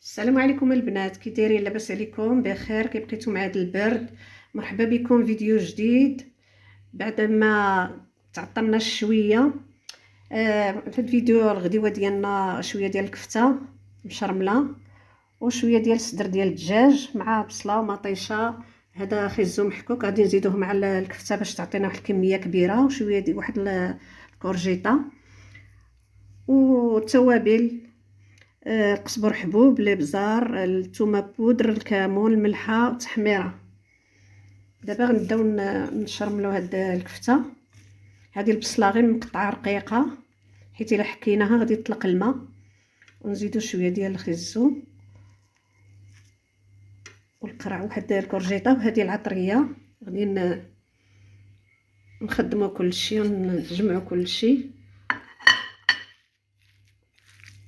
السلام عليكم البنات، كي دايرين؟ لاباس عليكم؟ بخير؟ كي بقيتوا مع هذا البرد؟ مرحبا بكم فيديو جديد بعد ما تعطلنا شويه. في الفيديو الغديوه ديالنا شويه ديال الكفته مشرمله وشويه ديال الصدر ديال الدجاج مع بصله ومطيشه. هذا خيزو محكوك غادي نزيدوه مع الكفته باش تعطينا واحد الكميه كبيره، وشويه ديال واحد الكورجيطه والتوابل. القزبر حبوب، الابزار، الثومه بودر، الكمون، الملحه والتحميره. دابا غنبداو نشرملو هاد الكفته. هذه البصله غير مقطعه رقيقه حيت الا حكيناها غادي يطلق الماء. ونزيدو شويه ديال الخيزو والقرع واحد الكورجيطه وهذه العطريه. غادي نخدمو كلشي ونجمعو كلشي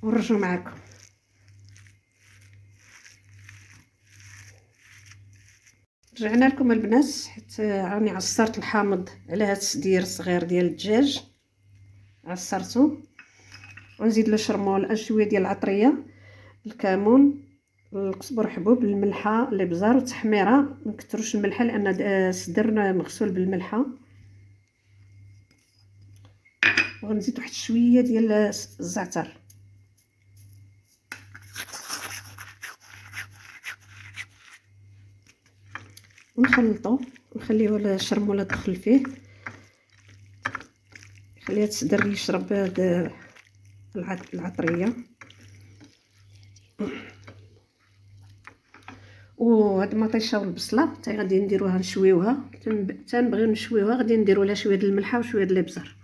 ونرجعو معاكم. رجعنا لكم البنات حيت راني عصرت الحامض على هاد الصدير الصغير ديال الدجاج، عصرته ونزيد له شرمول، شويه ديال العطريه، الكمون، القزبر حبوب، الملحه، الابزار والتحميره. ما نكثروش الملحه لان الصدر مغسول بالملحه. وغنزيد واحد شويه ديال الزعتر ونخلطو ونخليو الشرموله تدخل فيه، خليها الصدر يشرب هاد العطريه. وهاد المطيشه والبصله حتى غادي نديروها نشويوها، تنبغيو نشويوها. غادي نديروا لها شويه ديال الملحه وشويه ديال الابزار.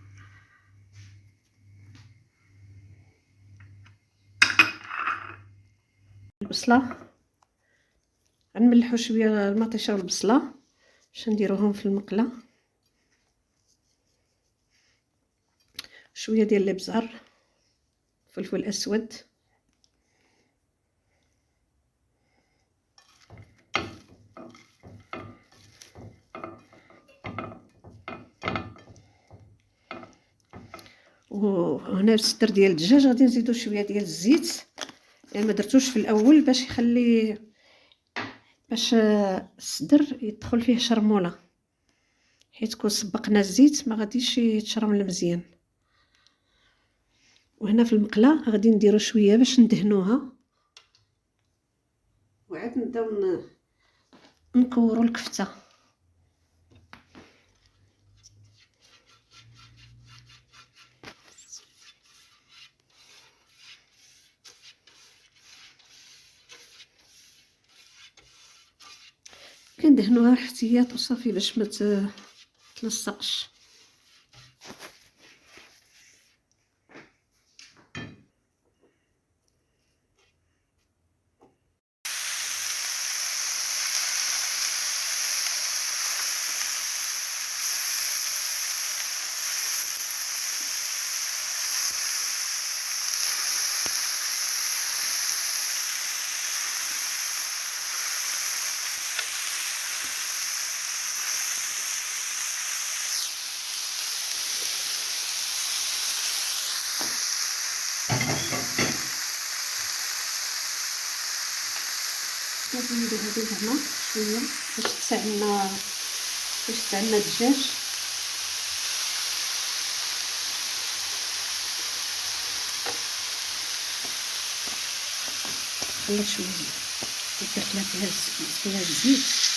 البصله غنملحوا شويه المطيشه والبصله باش نديروهم في المقله. شويه ديال الابزار، فلفل اسود، وهنا في الصدر ديال الدجاج غادي نزيدو شويه ديال الزيت. يعني ما درتوش في الاول باش يخلي الصدر يدخل فيه شرموله، حيت كون سبقنا الزيت ما غاديش يتشرمل مزيان. وهنا في المقله غادي نديرو شويه باش ندهنوها، وعاد نبداو نكورو الكفته. كندهنوها احتياط وصافي باش ما تلصقش. لازم ندير هادو هنا شويه باش تسعنا الدجاج. خليت شويه درت لها فيها الزيت